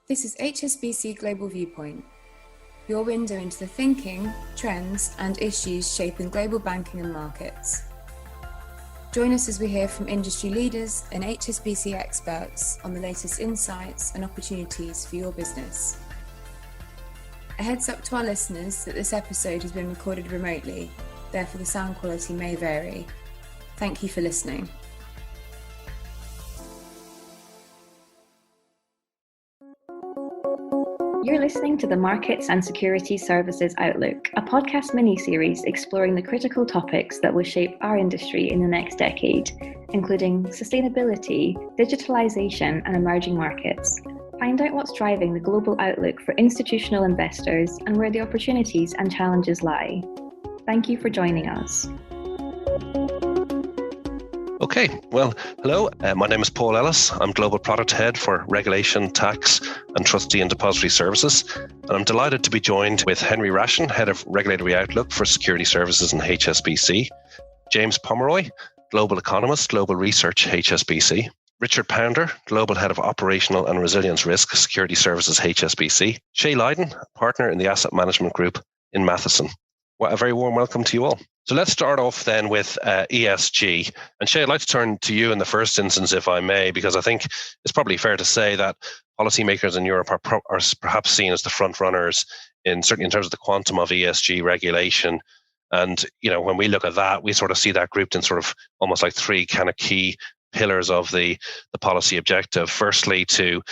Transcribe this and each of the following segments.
This is HSBC Global Viewpoint, your window into the thinking, trends and issues shaping global banking and markets. Join us as we hear from industry leaders and HSBC experts on the latest insights and opportunities for your business. A heads up to our listeners that this episode has been recorded remotely, therefore the sound quality may vary. Thank you for listening. You're listening to the Markets and Securities Services Outlook, a podcast mini-series exploring the critical topics that will shape our industry in the next decade, including sustainability, digitalisation and emerging markets. Find out what's driving the global outlook for institutional investors and where the opportunities and challenges lie. Thank you for joining us. Okay, well, hello. My name is Paul Ellis. I'm Global Product Head for Regulation, Tax and Trustee and Depository Services. And I'm delighted to be joined with Henry Raschen, Head of Regulatory Outlook for Securities Services and HSBC, James Pomeroy, Global Economist, Global Research, HSBC, Richard Pounder, Global Head of Operational and Resilience Risk, Securities Services, HSBC, Shay Lydon, Partner in the Asset Management Group in Matheson. Well, a very warm welcome to you all. So let's start off then with ESG. And Shay, I'd like to turn to you in the first instance, if I may, because I think it's probably fair to say that policymakers in Europe are perhaps seen as the front runners certainly in terms of the quantum of ESG regulation. And, you know, when we look at that, we sort of see that grouped in sort of almost like three kind of key pillars of the policy objective. Firstly, to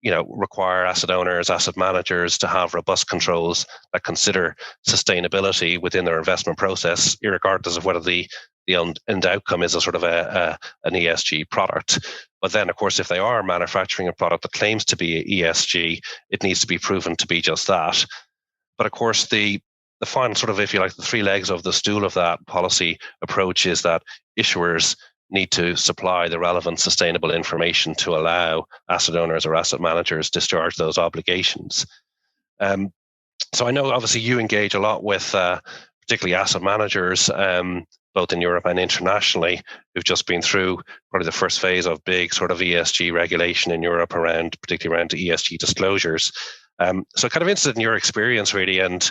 require asset owners, asset managers to have robust controls that consider sustainability within their investment process, irregardless of whether the end outcome is a sort of an ESG product. But then, of course, if they are manufacturing a product that claims to be ESG, it needs to be proven to be just that. But of course, the final sort of, if you like, the three legs of the stool of that policy approach is that issuers need to supply the relevant sustainable information to allow asset owners or asset managers discharge those obligations. So I know obviously you engage a lot with particularly asset managers, both in Europe and internationally, who've just been through probably the first phase of big sort of ESG regulation in Europe particularly around ESG disclosures. So kind of interested in your experience really and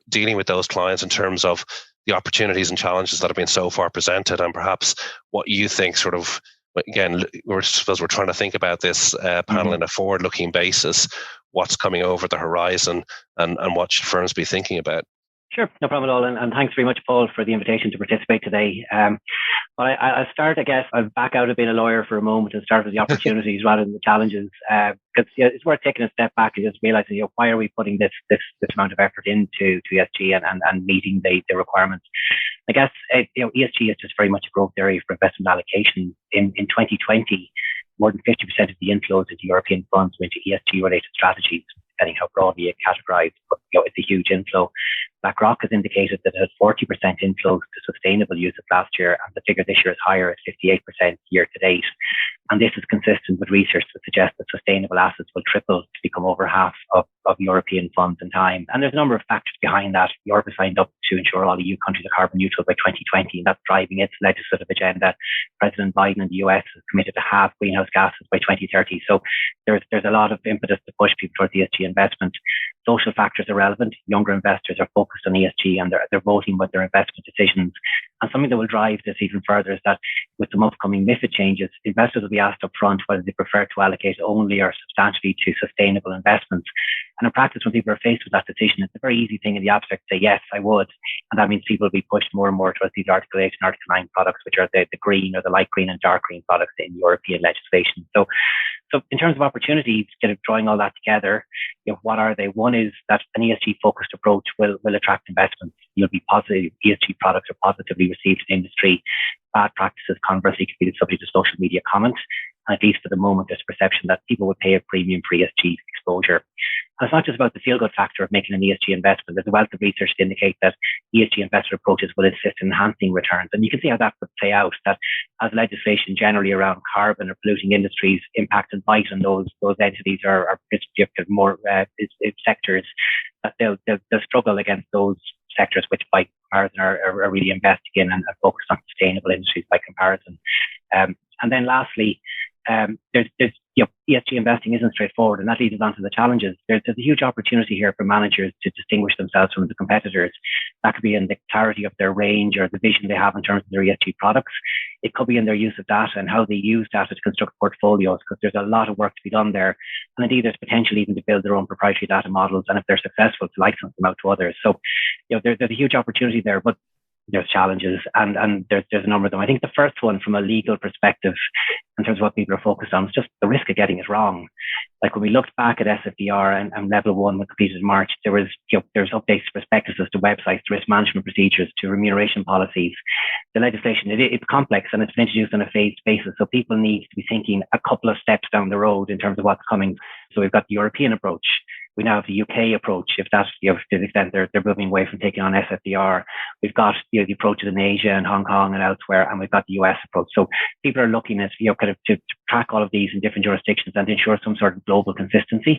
dealing with those clients in terms of the opportunities and challenges that have been so far presented, and perhaps what you think sort of, again, we're trying to think about this panel in a forward-looking basis, what's coming over the horizon and what should firms be thinking about? Sure, no problem at all. And thanks very much, Paul, for the invitation to participate today. But I'll start, I guess, I'll back out of being a lawyer for a moment and start with the opportunities rather than the challenges. Because it's worth taking a step back and just realizing, why are we putting this amount of effort into ESG and meeting the requirements? I guess, ESG is just very much a growth area for investment allocation. In 2020, more than 50% of the inflows into European funds went to ESG-related strategies, depending how broadly it categorized. But, it's a huge inflow. BlackRock has indicated that it had 40% inflows to sustainable use of last year, and the figure this year is higher at 58% year to date. And this is consistent with research that suggests that sustainable assets will triple to become over half of European funds in time. And there's a number of factors behind that. Europe has signed up to ensure all EU countries are carbon neutral by 2020, and that's driving its legislative agenda. President Biden in the US has committed to halve greenhouse gases by 2030. So there's a lot of impetus to push people towards ESG investment. Social factors are relevant. Younger investors are focused on ESG and they're voting with their investment decisions. And something that will drive this even further is that with some upcoming MiFID changes, investors will be asked up front whether they prefer to allocate only or substantially to sustainable investments. And in practice, when people are faced with that decision, it's a very easy thing in the abstract to say, yes, I would. And that means people will be pushed more and more towards these Article 8 and Article 9 products, which are the green or the light green and dark green products in European legislation. So in terms of opportunities, kind of drawing all that together, what are they? One is that an ESG-focused approach will attract investments. You'll be positive. ESG products are positively received in industry. Bad practices, conversely, can be the subject of social media comment. And at least for the moment, there's a perception that people would pay a premium for ESG exposure. And it's not just about the feel-good factor of making an ESG investment. There's a wealth of research to indicate that ESG investor approaches will assist in enhancing returns. And you can see how that would play out, that as legislation generally around carbon or polluting industries impact and bite on those entities or more sectors, that they'll struggle against those sectors which by comparison are really investing in and focused on sustainable industries by comparison. And then lastly, there's ESG investing isn't straightforward, and that leads us on to the challenges. There's a huge opportunity here for managers to distinguish themselves from the competitors. That could be in the clarity of their range or the vision they have in terms of their ESG products. It could be in their use of data and how they use data to construct portfolios, because there's a lot of work to be done there. And indeed, there's potential even to build their own proprietary data models, and if they're successful, to license them out to others. So, there's a huge opportunity there, but there's challenges, and there's a number of them. I think the first one, from a legal perspective, in terms of what people are focused on, is just the risk of getting it wrong. Like when we looked back at SFDR and level 1 was completed in March, there's updates to prospectuses, to websites, to risk management procedures, to remuneration policies. The legislation, it's complex, and it's been introduced on a phased basis. So people need to be thinking a couple of steps down the road in terms of what's coming. So we've got the European approach. We now have the UK approach, if that's, to the extent they're moving away from taking on SFDR. We've got the approaches in Asia and Hong Kong and elsewhere, and we've got the US approach. So people are looking at, kind of to track all of these in different jurisdictions and to ensure some sort of global consistency.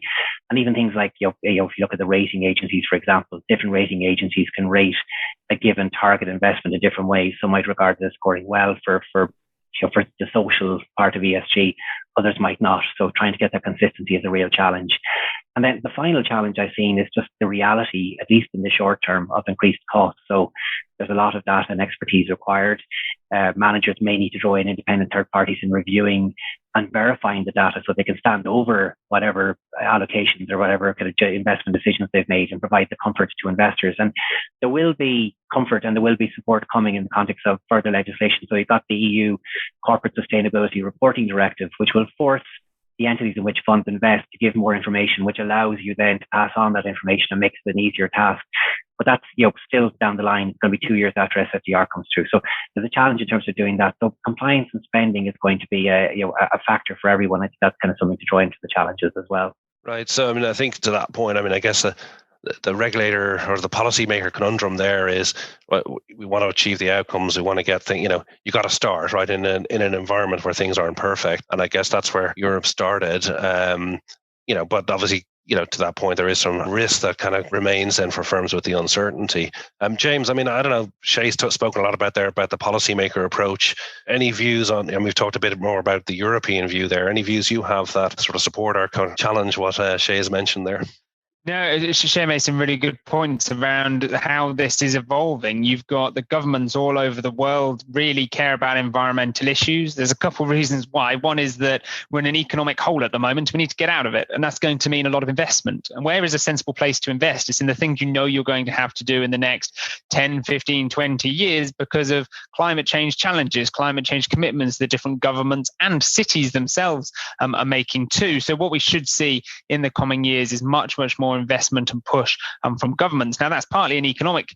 And even things like, if you look at the rating agencies, for example, different rating agencies can rate a given target investment in different ways. Some might regard it as scoring well for the social part of ESG, others might not. So trying to get that consistency is a real challenge. And then the final challenge I've seen is just the reality, at least in the short term, of increased costs. So there's a lot of data and expertise required. Managers may need to draw in independent third parties in reviewing and verifying the data so they can stand over whatever allocations or whatever kind of investment decisions they've made and provide the comfort to investors. And there will be comfort and there will be support coming in the context of further legislation. So you've got the EU Corporate Sustainability Reporting Directive, which will force the entities in which funds invest to give more information, which allows you then to pass on that information and makes it an easier task. But that's still down the line. It's going to be 2 years after SFDR comes through. So there's a challenge in terms of doing that. So compliance and spending is going to be a factor for everyone. I think that's kind of something to draw into the challenges as well. Right. So I think to that point, I guess the regulator or the policymaker conundrum there is, we want to achieve the outcomes. We want to get things, you got to start right in an environment where things aren't perfect. And I guess that's where Europe started. But obviously, to that point, there is some risk that kind of remains then for firms with the uncertainty. James, I don't know, Shay's spoken a lot about the policymaker approach. Any views on, and we've talked a bit more about the European view there, any views you have that sort of support or kind of challenge what Shay has mentioned there? No, Shay made some really good points around how this is evolving. You've got the governments all over the world really care about environmental issues. There's a couple of reasons why. One is that we're in an economic hole at the moment. We need to get out of it. And that's going to mean a lot of investment. And where is a sensible place to invest? It's in the things you're going to have to do in the next 10, 15, 20 years because of climate change challenges, climate change commitments that different governments and cities themselves are making too. So what we should see in the coming years is much, much more investment and push from governments. Now, that's partly an economic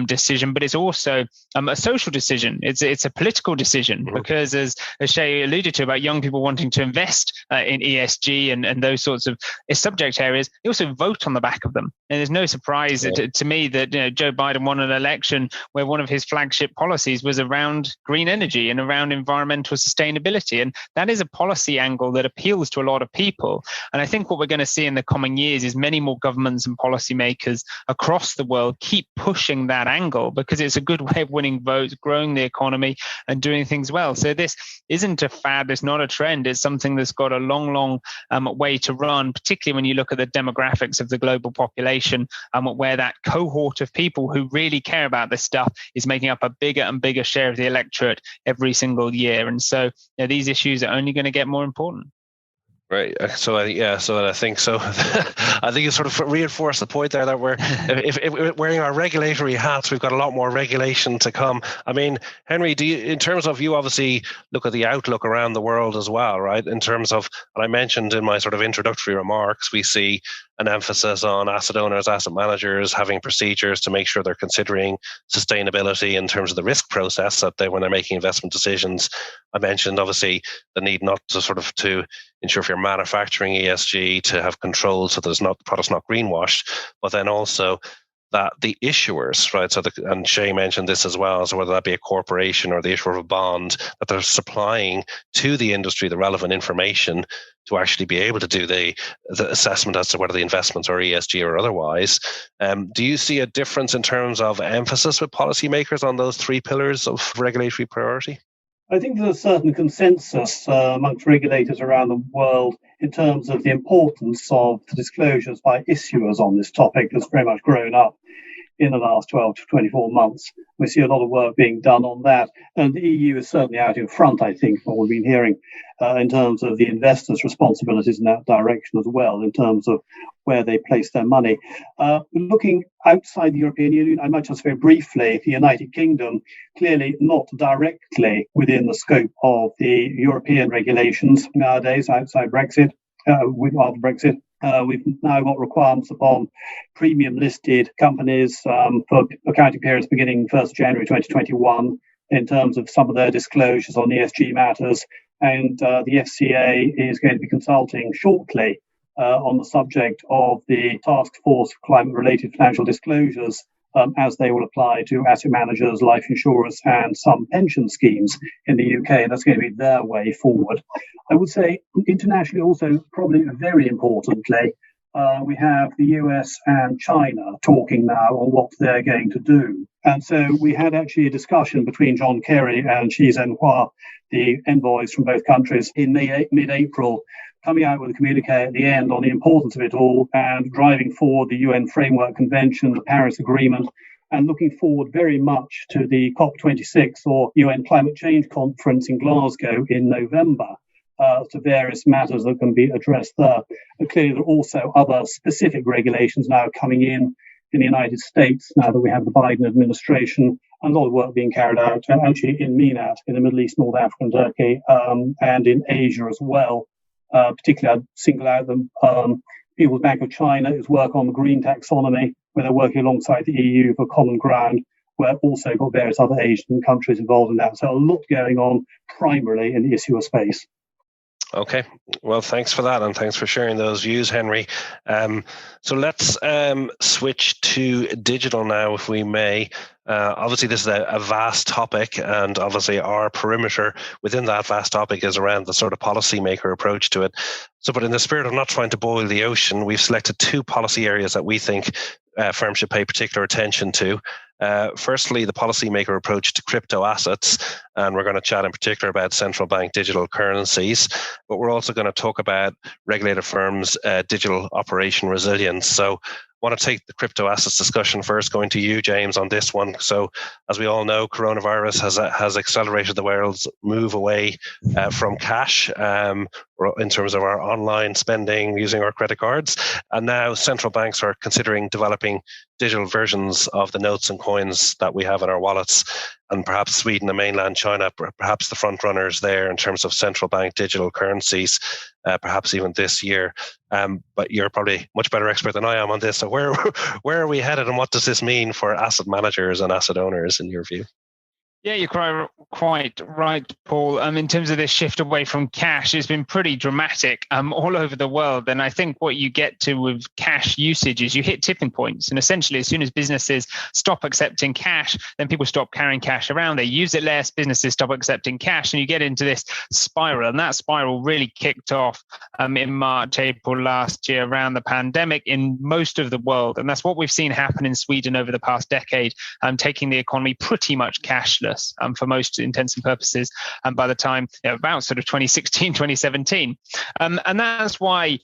decision, but it's also a social decision. It's a political decision because, as Shay alluded to about young people wanting to invest in ESG and those sorts of subject areas, they also vote on the back of them. And there's no surprise to me that Joe Biden won an election where one of his flagship policies was around green energy and around environmental sustainability. And that is a policy angle that appeals to a lot of people. And I think what we're going to see in the coming years is many more governments and policymakers across the world keep pushing that angle because it's a good way of winning votes, growing the economy and doing things well. So this isn't a fad, it's not a trend, it's something that's got a long way to run, particularly when you look at the demographics of the global population, where that cohort of people who really care about this stuff is making up a bigger and bigger share of the electorate every single year. And so these issues are only going to get more important. Right. So I think so. I think you sort of reinforce the point there that if we're wearing our regulatory hats, we've got a lot more regulation to come. Henry, in terms of, you obviously look at the outlook around the world as well, right? In terms of, and I mentioned in my sort of introductory remarks, we see an emphasis on asset owners, asset managers having procedures to make sure they're considering sustainability in terms of the risk process that when they're making investment decisions. I mentioned obviously the need not to ensure if you're manufacturing ESG to have control so there's not the product's not greenwashed, but then also that the issuers, right? So and Shay mentioned this as well. So whether that be a corporation or the issuer of a bond, that they're supplying to the industry the relevant information to actually be able to do the assessment as to whether the investments are ESG or otherwise. Do you see a difference in terms of emphasis with policymakers on those three pillars of regulatory priority? I think there's a certain consensus amongst regulators around the world in terms of the importance of the disclosures by issuers on this topic that's very much grown up in the last 12 to 24 months. We see a lot of work being done on that. And the EU is certainly out in front, I think, from what we've been hearing, in terms of the investors' responsibilities in that direction as well, in terms of where they place their money. Looking outside the European Union, I might just very briefly, the United Kingdom, clearly not directly within the scope of the European regulations nowadays, outside Brexit, after Brexit. We've now got requirements upon premium listed companies for accounting periods beginning 1st January 2021 in terms of some of their disclosures on ESG matters. And the FCA is going to be consulting shortly on the subject of the Task Force for Climate-Related Financial Disclosures as they will apply to asset managers, life insurers, and some pension schemes in the UK. And that's going to be their way forward. I would say internationally also, probably very importantly, we have the US and China talking now on what they're going to do. And so we had actually a discussion between John Kerry and Xi Zhenhua, the envoys from both countries, in mid-April, coming out with a communique at the end on the importance of it all and driving forward the UN Framework Convention, the Paris Agreement, and looking forward very much to the COP26 or UN Climate Change Conference in Glasgow in November. To various matters that can be addressed there. And clearly, there are also other specific regulations now coming in the United States, now that we have the Biden administration, and a lot of work being carried out actually in MENAT, in the Middle East, North Africa, and Turkey, and in Asia as well. Particularly, I'd single out the People's Bank of China's work on the green taxonomy, where they're working alongside the EU for common ground, where also got various other Asian countries involved in that. So a lot going on primarily in the issuer space. Okay, well, thanks for that, and thanks for sharing those views, Henry. So let's switch to digital now, if we may. Obviously, this is a vast topic, and obviously our perimeter within that vast topic is around the sort of policymaker approach to it. So, but in the spirit of not trying to boil the ocean, we've selected two policy areas that we think firms should pay particular attention to. Firstly, the policymaker approach to crypto assets, and we're going to chat in particular about central bank digital currencies, but we're also going to talk about regulated firms' digital operation resilience. So I want to take the crypto assets discussion first, going to you, James, on this one. So as we all know, coronavirus has accelerated the world's move away from cash in terms of our online spending using our credit cards. And now central banks are considering developing digital versions of the notes and coins that we have in our wallets. And perhaps Sweden and mainland China, perhaps the front runners there in terms of central bank digital currencies, perhaps even this year. But you're probably much better expert than I am on this. So where are we headed, and what does this mean for asset managers and asset owners in your view? Yeah, you're quite right, Paul. In terms of this shift away from cash, it's been pretty dramatic all over the world. And I think what you get to with cash usage is you hit tipping points. And essentially, as soon as businesses stop accepting cash, then people stop carrying cash around. They use it less, businesses stop accepting cash, and you get into this spiral. And that spiral really kicked off in March, April last year around the pandemic in most of the world. And that's what we've seen happen in Sweden over the past decade, taking the economy pretty much cashless. For most intents and purposes, and by the time about sort of 2016, 2017. And that's why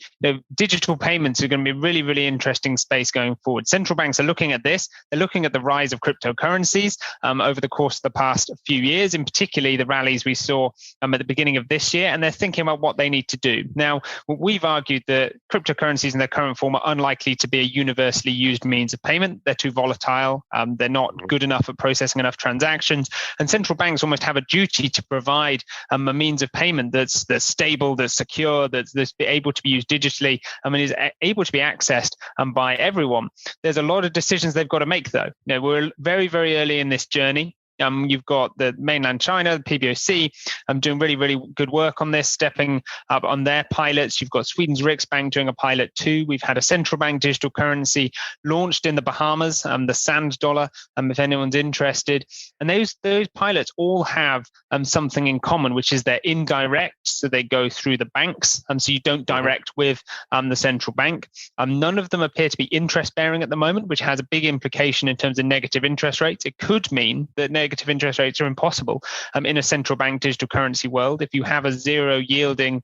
digital payments are going to be a really, really interesting space going forward. Central banks are looking at this. They're looking at the rise of cryptocurrencies over the course of the past few years, in particularly the rallies we saw at the beginning of this year, and they're thinking about what they need to do. Now, we've argued that cryptocurrencies in their current form are unlikely to be a universally used means of payment. They're too volatile. They're not good enough at processing enough transactions. And central banks almost have a duty to provide a means of payment that's stable, that's secure, that's able to be used digitally, is able to be accessed by everyone. There's a lot of decisions they've got to make, though. We're very, very early in this journey. You've got the mainland China, the PBOC, doing really, really good work on this, stepping up on their pilots. You've got Sweden's Riksbank doing a pilot too. We've had a central bank digital currency launched in the Bahamas, the sand dollar, if anyone's interested. And those pilots all have something in common, which is they're indirect, so they go through the banks, so you don't direct with the central bank. None of them appear to be interest-bearing at the moment, which has a big implication in terms of negative interest rates. It could mean that negative interest rates are impossible in a central bank digital currency world. If you have a zero yielding,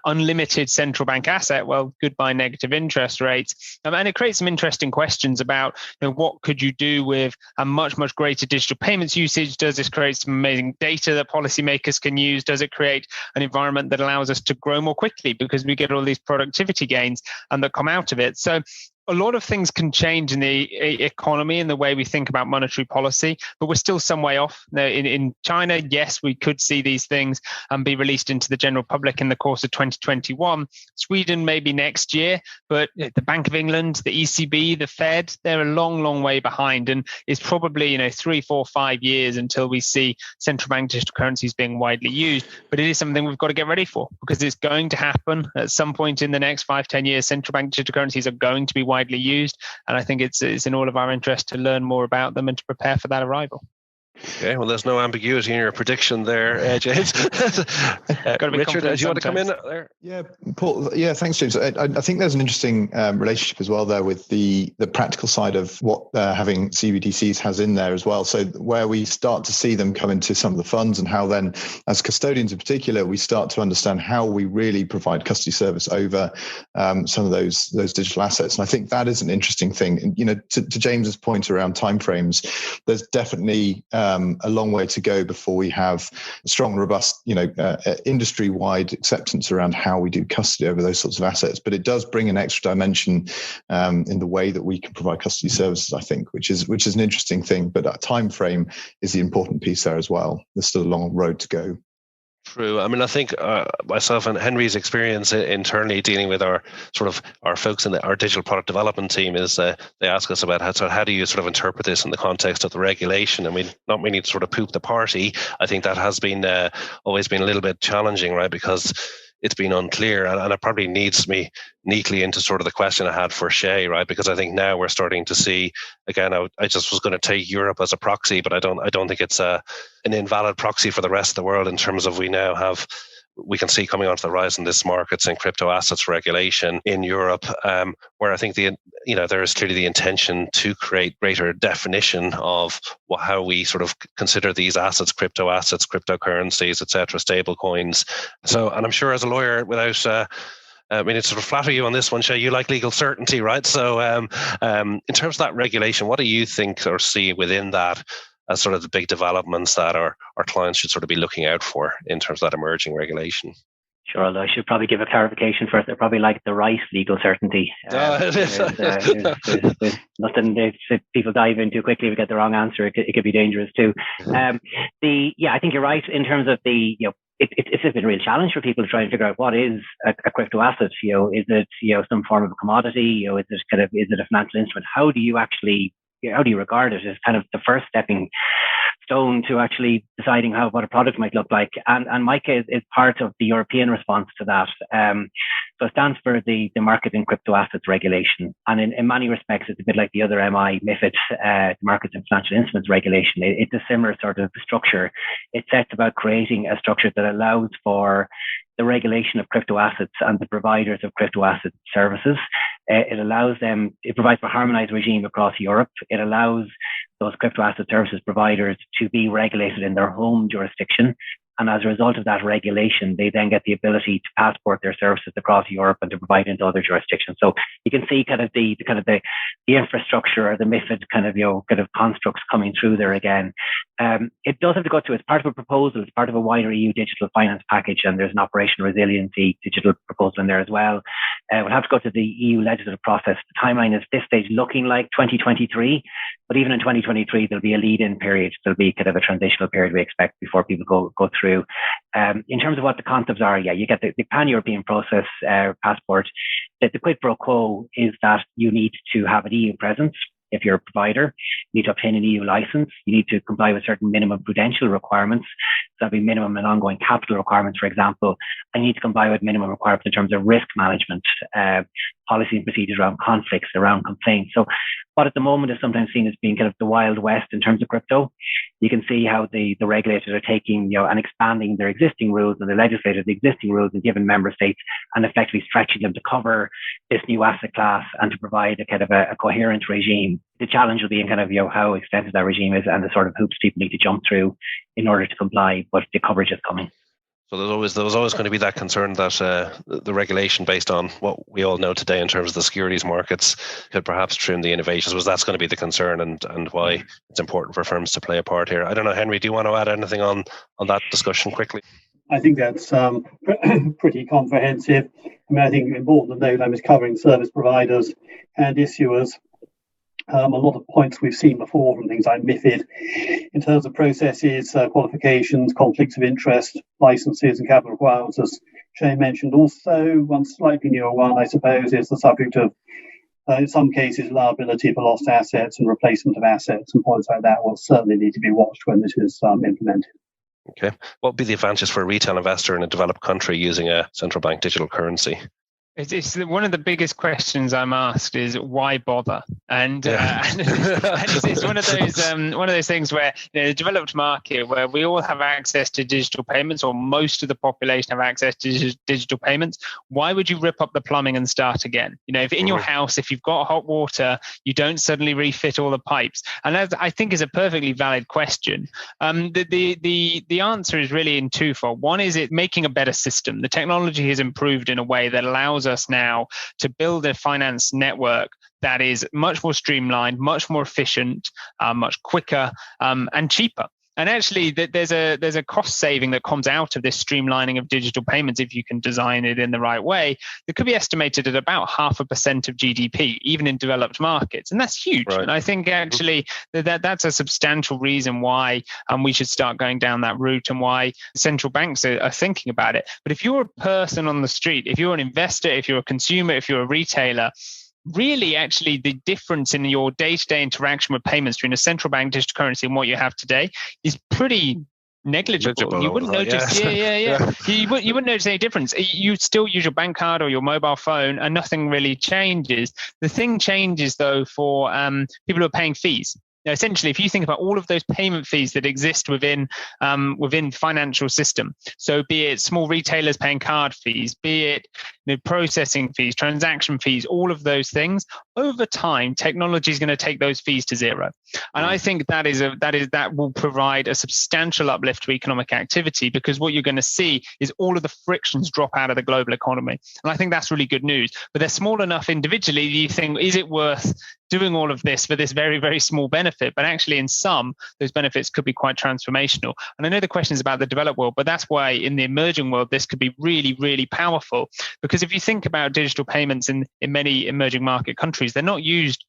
unlimited central bank asset, well, goodbye negative interest rates. And it creates some interesting questions about what could you do with a much, much greater digital payments usage? Does this create some amazing data that policymakers can use? Does it create an environment that allows us to grow more quickly because we get all these productivity gains and that come out of it? So a lot of things can change in the economy and the way we think about monetary policy, but we're still some way off. Now, in China, yes, we could see these things be released into the general public in the course of 2021. Sweden, maybe next year, but the Bank of England, the ECB, the Fed, they're a long, long way behind, and it's probably 3, 4, 5 years until we see central bank digital currencies being widely used. But it is something we've got to get ready for because it's going to happen at some point in the next 5, 10 years. Central bank digital currencies are going to be widely used, and I think it's in all of our interest to learn more about them and to prepare for that arrival. Okay, well, there's no ambiguity in your prediction there, James. Richard, do you want to come in there? Yeah, Paul. Yeah, thanks, James. I think there's an interesting relationship as well there with the practical side of what having CBDCs has in there as well. So where we start to see them come into some of the funds, and how then, as custodians in particular, we start to understand how we really provide custody service over some of those digital assets. And I think that is an interesting thing. And, to James's point around timeframes, there's definitely a long way to go before we have strong, robust, industry-wide acceptance around how we do custody over those sorts of assets. But it does bring an extra dimension in the way that we can provide custody services, I think, which is an interesting thing. But that time frame is the important piece there as well. There's still a long road to go. True. I mean, I think myself and Henry's experience internally dealing with our folks in our digital product development team is they ask us about how do you sort of interpret this in the context of the regulation. I mean, not meaning to sort of poop the party. I think that has been always been a little bit challenging, right? Because it's been unclear, and it probably needs me neatly into sort of the question I had for Shay, right? Because I think now we're starting to see, again, I just was going to take Europe as a proxy, but I don't think it's an invalid proxy for the rest of the world in terms of we can see coming onto the rise in this markets and crypto assets regulation in Europe, where I think there is clearly the intention to create greater definition of how we sort of consider these assets, cryptocurrencies, etc., stable coins. So, and I'm sure as a lawyer, without it's sort of flatter you on this one, Shay, you like legal certainty, right? So in terms of that regulation, what do you think or see within that as sort of the big developments that our clients should sort of be looking out for in terms of that emerging regulation? Sure, although I should probably give a clarification first. They're probably like the right legal certainty. There's nothing. If people dive in too quickly, we get the wrong answer. It could be dangerous too. I think you're right in terms of it's been a real challenge for people to try and figure out what is a crypto asset. Is it some form of a commodity? Is it a financial instrument? How do you regard it as kind of the first stepping stone to actually deciding what a product might look like? And MiCA is part of the European response to that. So it stands for the Market in Crypto Assets Regulation. And in many respects, it's a bit like the other MI, MiFID, the Markets in Financial Instruments Regulation. It's a similar sort of structure. It sets about creating a structure that allows for the regulation of crypto assets and the providers of crypto asset services. It provides for a harmonized regime across Europe. It allows those crypto asset services providers to be regulated in their home jurisdiction. And as a result of that regulation, they then get the ability to passport their services across Europe and to provide into other jurisdictions. So you can see kind of the infrastructure or the MiFID kind of constructs coming through there again. It does have to go through, it's part of a proposal, it's part of a wider EU digital finance package, and there's an operational resiliency digital proposal in there as well. We'll have to go to the EU legislative process. The timeline is at this stage looking like 2023, but even in 2023, there'll be a lead-in period. There'll be kind of a transitional period we expect before people go through. In terms of what the concepts are, you get the pan-European process passport. The quid pro quo is that you need to have an EU presence. If you're a provider, you need to obtain an EU license. You need to comply with certain minimum prudential requirements. So that'll be minimum and ongoing capital requirements, for example. And you need to comply with minimum requirements in terms of risk management. policy and procedures around conflicts, around complaints. So what at the moment is sometimes seen as being kind of the Wild West in terms of crypto. You can see how the regulators are taking, and expanding their existing rules, and the legislators, the existing rules, and giving member states and effectively stretching them to cover this new asset class and to provide a kind of a coherent regime. The challenge will be in kind of, how extensive that regime is and the sort of hoops people need to jump through in order to comply, but the coverage is coming. So there was always going to be that concern that the regulation, based on what we all know today in terms of the securities markets, could perhaps trim the innovations. Was that's going to be the concern, and why it's important for firms to play a part here? I don't know, Henry, do you want to add anything on that discussion quickly? I think that's pretty comprehensive. I think important to note, I was covering service providers and issuers. A lot of points we've seen before from things like MiFID in terms of processes, qualifications, conflicts of interest, licenses and capital requirements, as Shay mentioned. Also, one slightly newer one, I suppose, is the subject of, in some cases, liability for lost assets and replacement of assets, and points like that will certainly need to be watched when this is implemented. Okay. What would be the advantages for a retail investor in a developed country using a central bank digital currency? It's one of the biggest questions I'm asked is why bother? And it's one of those things where the developed market, where we all have access to digital payments, or most of the population have access to digital payments. Why would you rip up the plumbing and start again? If in your house, if you've got hot water, you don't suddenly refit all the pipes. And that, I think, is a perfectly valid question. The answer is really in twofold. One is it making a better system. The technology has improved in a way that allows us now to build a finance network that is much more streamlined, much more efficient, much quicker, and cheaper. And actually, there's a cost saving that comes out of this streamlining of digital payments if you can design it in the right way. That could be estimated at about 0.5% of GDP, even in developed markets, and that's huge. Right. And I think actually that's a substantial reason why we should start going down that route, and why central banks are thinking about it. But if you're a person on the street, if you're an investor, if you're a consumer, if you're a retailer, really, actually, the difference in your day-to-day interaction with payments between a central bank digital currency and what you have today is pretty negligible. You wouldn't notice. You wouldn't notice any difference. You still use your bank card or your mobile phone, and nothing really changes. The thing changes, though, for people who are paying fees. Now, essentially, if you think about all of those payment fees that exist within financial system, so be it small retailers paying card fees, be it processing fees, transaction fees, all of those things, over time, technology is going to take those fees to zero. And I think that will provide a substantial uplift to economic activity, because what you're going to see is all of the frictions drop out of the global economy. And I think that's really good news. But they're small enough individually, you think, is it worth doing all of this for this very, very small benefit? But actually, in some, those benefits could be quite transformational. And I know the question is about the developed world, but that's why in the emerging world, this could be really, really powerful. Because if you think about digital payments in many emerging market countries, they're not used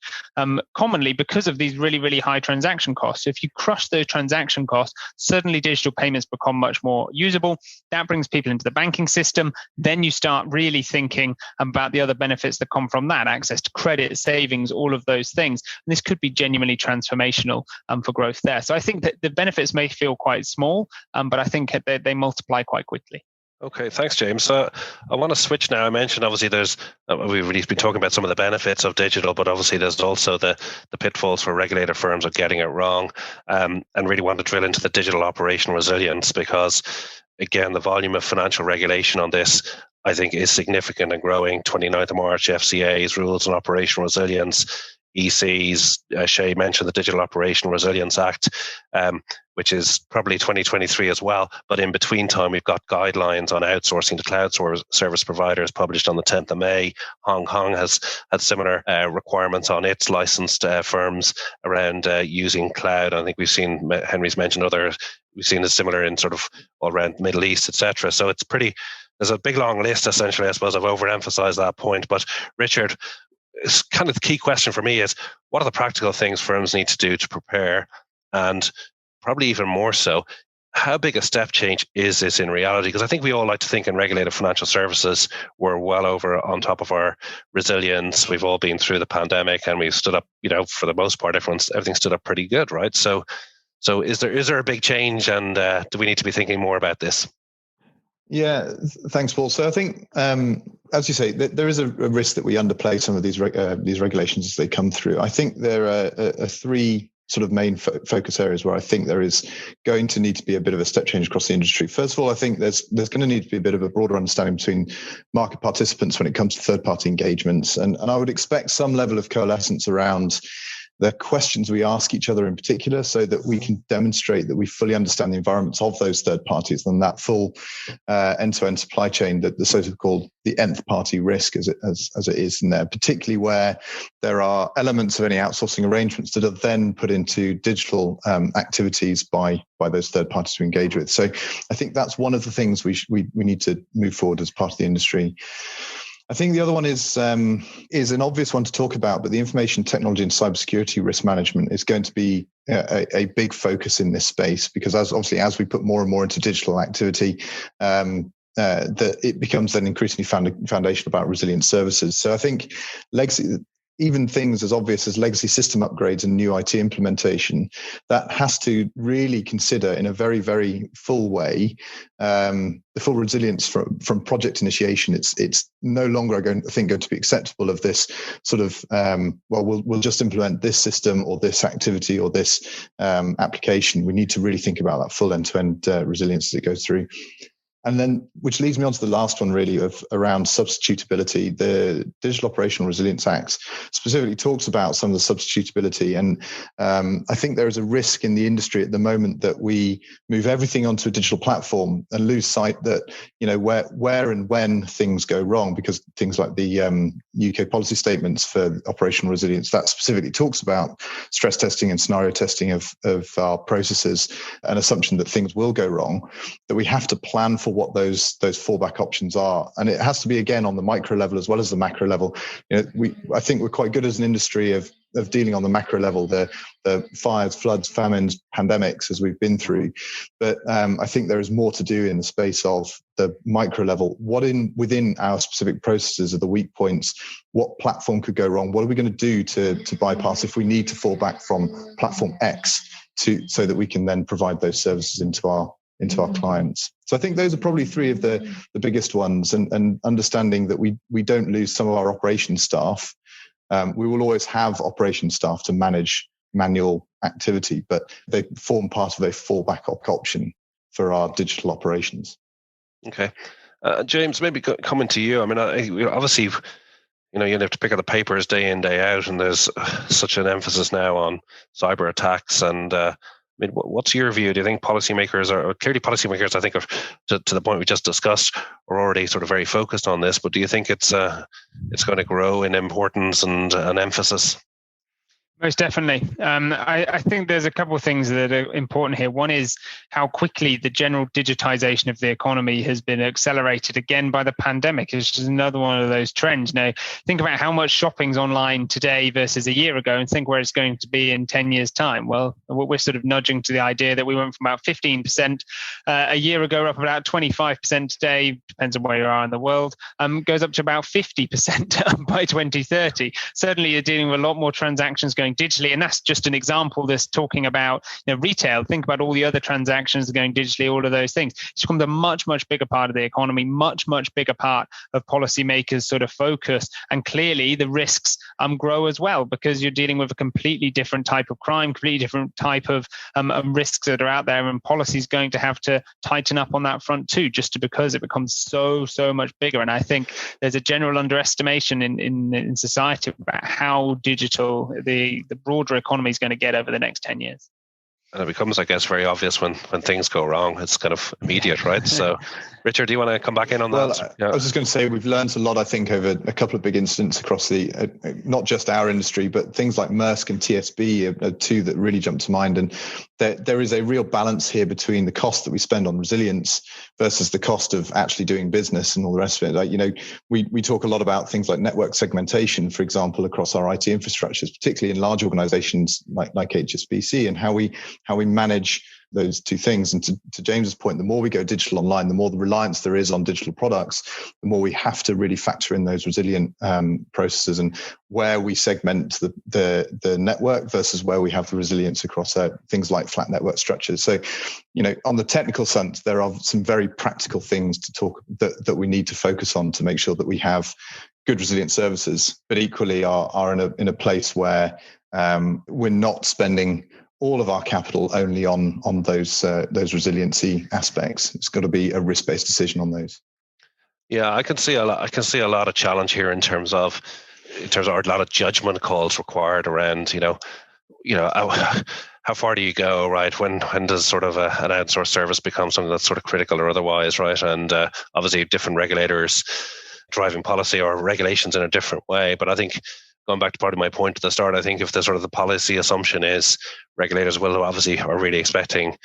commonly because of these really, really high transaction costs. So if you crush those transaction costs, suddenly digital payments become much more usable. That brings people into the banking system. Then you start really thinking about the other benefits that come from that, access to credit, savings, all of those things. And this could be genuinely transformational for growth there. So I think that the benefits may feel quite small, but I think they multiply quite quickly. Okay, thanks, James. So I want to switch now. I mentioned, obviously, we've really been talking about some of the benefits of digital, but obviously there's also the pitfalls for regulator firms of getting it wrong, and really want to drill into the digital operational resilience, because, again, the volume of financial regulation on this, I think, is significant and growing. 29th of March, FCA's rules on operational resilience, EC's, Shay mentioned the Digital Operational Resilience Act, which is probably 2023 as well. But in between time, we've got guidelines on outsourcing to cloud service providers published on the 10th of May. Hong Kong has had similar requirements on its licensed firms around using cloud. I think we've seen, Henry's mentioned we've seen a similar in sort of all around the Middle East, etc. So there's a big long list, essentially. I suppose I've overemphasized that point. But Richard, it's kind of the key question for me is, what are the practical things firms need to do to prepare? And probably even more so, how big a step change is this in reality? Because I think we all like to think in regulated financial services, we're well over on top of our resilience. We've all been through the pandemic and we've stood up, for the most part, everything stood up pretty good, right? So is there a big change, and do we need to be thinking more about this? Yeah, thanks, Paul. So I think, as you say, there is a risk that we underplay some of these regulations as they come through. I think there are three sort of main focus areas where I think there is going to need to be a bit of a step change across the industry. First of all, I think there's going to need to be a bit of a broader understanding between market participants when it comes to third-party engagements. And I would expect some level of coalescence around the questions we ask each other in particular, so that we can demonstrate that we fully understand the environments of those third parties and that full end-to-end supply chain, that the so-called the nth party risk as it is in there, particularly where there are elements of any outsourcing arrangements that are then put into digital activities by those third parties we engage with. So I think that's one of the things we need to move forward as part of the industry. I think the other one is an obvious one to talk about, but the information technology and cybersecurity risk management is going to be a big focus in this space, because as we put more and more into digital activity, that it becomes then increasingly foundational about resilient services. So I think even things as obvious as legacy system upgrades and new IT implementation, that has to really consider in a very, very full way the full resilience from project initiation. It's no longer going to be acceptable of this sort of we'll just implement this system or this activity or this application. We need to really think about that full end-to-end resilience as it goes through. And then, which leads me on to the last one, really, around substitutability. The Digital Operational Resilience Act specifically talks about some of the substitutability. And I think there is a risk in the industry at the moment that we move everything onto a digital platform and lose sight that, where and when things go wrong, because things like the UK policy statements for operational resilience, that specifically talks about stress testing and scenario testing of our processes, an assumption that things will go wrong, that we have to plan for what those fallback options are. And it has to be, again, on the micro level as well as the macro level. I think we're quite good as an industry of dealing on the macro level, the fires, floods, famines, pandemics, as we've been through. But I think there is more to do in the space of the micro level. Within our specific processes are the weak points? What platform could go wrong? What are we going to do to bypass if we need to fall back from platform X so that we can then provide those services into our clients? So I think those are probably three of the biggest ones, and understanding that we don't lose some of our operations staff. We will always have operations staff to manage manual activity, but they form part of a fallback option for our digital operations. Okay. James, maybe coming to you. I mean, obviously, you have to pick up the papers day in, day out, and there's such an emphasis now on cyber attacks. And what's your view? Do you think policymakers I think, to the point we just discussed, are already sort of very focused on this, but do you think it's going to grow in importance and emphasis? Most definitely. I think there's a couple of things that are important here. One is how quickly the general digitization of the economy has been accelerated again by the pandemic. It's just another one of those trends. Now, think about how much shopping's online today versus a year ago, and think where it's going to be in 10 years' time. Well, we're sort of nudging to the idea that we went from about 15% a year ago, up about 25% today, depends on where you are in the world, goes up to about 50% by 2030. Certainly, you're dealing with a lot more transactions going digitally, and that's just an example that's talking about retail. Think about all the other transactions going digitally, all of those things. It's become a much bigger part of the economy, much bigger part of policymakers' sort of focus, and clearly the risks grow as well, because you're dealing with a completely different type of crime, completely different type of risks that are out there, and policy is going to have to tighten up on that front too, just because it becomes so much bigger. And I think there's a general underestimation in society about how digital the broader economy is going to get over the next 10 years. And it becomes, I guess, very obvious when things go wrong. It's kind of immediate, right? So, Richard, do you want to come back in on that? Yeah. I was just going to say, we've learned a lot, I think, over a couple of big incidents across not just our industry, but things like Maersk and TSB are two that really jump to mind. And there is a real balance here between the cost that we spend on resilience versus the cost of actually doing business and all the rest of it. We talk a lot about things like network segmentation, for example, across our IT infrastructures, particularly in large organizations like HSBC, and how we manage those two things. And to James's point, the more we go digital online, the more the reliance there is on digital products, the more we have to really factor in those resilient processes and where we segment the network versus where we have the resilience across things like flat network structures. So, on the technical sense, there are some very practical things to talk that we need to focus on to make sure that we have good resilient services, but equally are in a place where we're not spending all of our capital only on those resiliency aspects. It's got to be a risk-based decision on those. Yeah, I can see a lot of challenge here in terms of a lot of judgment calls required around how far do you go, right? When does sort of an outsourced service become something that's sort of critical or otherwise, right? And obviously different regulators driving policy or regulations in a different way. But I think going back to part of my point at the start, I think if the sort of the policy assumption is regulators are really expecting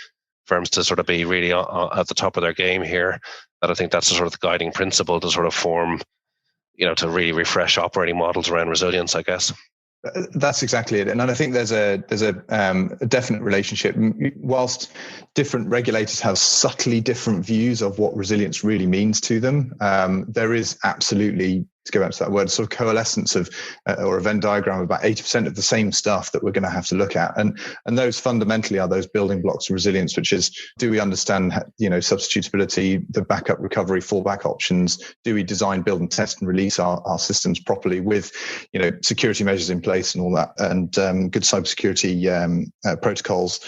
firms to sort of be really at the top of their game here, that I think that's the sort of the guiding principle to sort of form, to really refresh operating models around resilience, I guess. That's exactly it, and I think there's a definite relationship. Whilst different regulators have subtly different views of what resilience really means to them, there is absolutely, to go back to that word, sort of coalescence of or a Venn diagram of about 80% of the same stuff that we're going to have to look at, and those fundamentally are those building blocks of resilience, which is, do we understand substitutability, the backup, recovery, fallback options? Do we design, build, and test and release our systems properly with security measures in place and all that, and good cybersecurity protocols?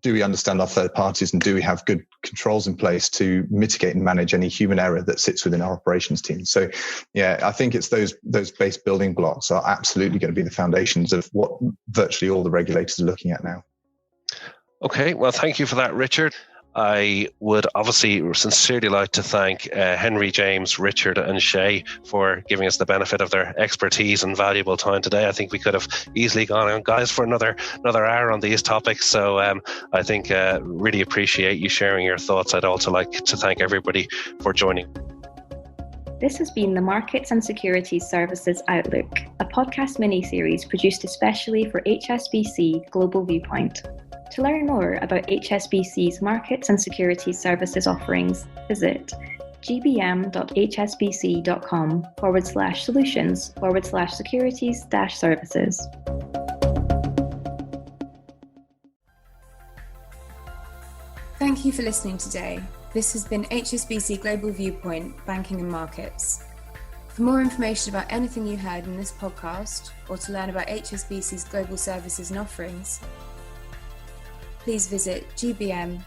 Do we understand our third parties, and do we have good controls in place to mitigate and manage any human error that sits within our operations team? So yeah, I think it's those base building blocks are absolutely going to be the foundations of what virtually all the regulators are looking at now. Okay, well, thank you for that, Richard. I would obviously sincerely like to thank Henry, James, Richard and Shay for giving us the benefit of their expertise and valuable time today. I think we could have easily gone on, guys, for another hour on these topics. So I think really appreciate you sharing your thoughts. I'd also like to thank everybody for joining. This has been the Markets and Securities Services Outlook, a podcast mini-series produced especially for HSBC Global Viewpoint. To learn more about HSBC's Markets and Securities Services offerings, visit gbm.hsbc.com/solutions/securities-services. Thank you for listening today. This has been HSBC Global Viewpoint, Banking and Markets. For more information about anything you heard in this podcast, or to learn about HSBC's global services and offerings, please visit gbm.hsbc.com.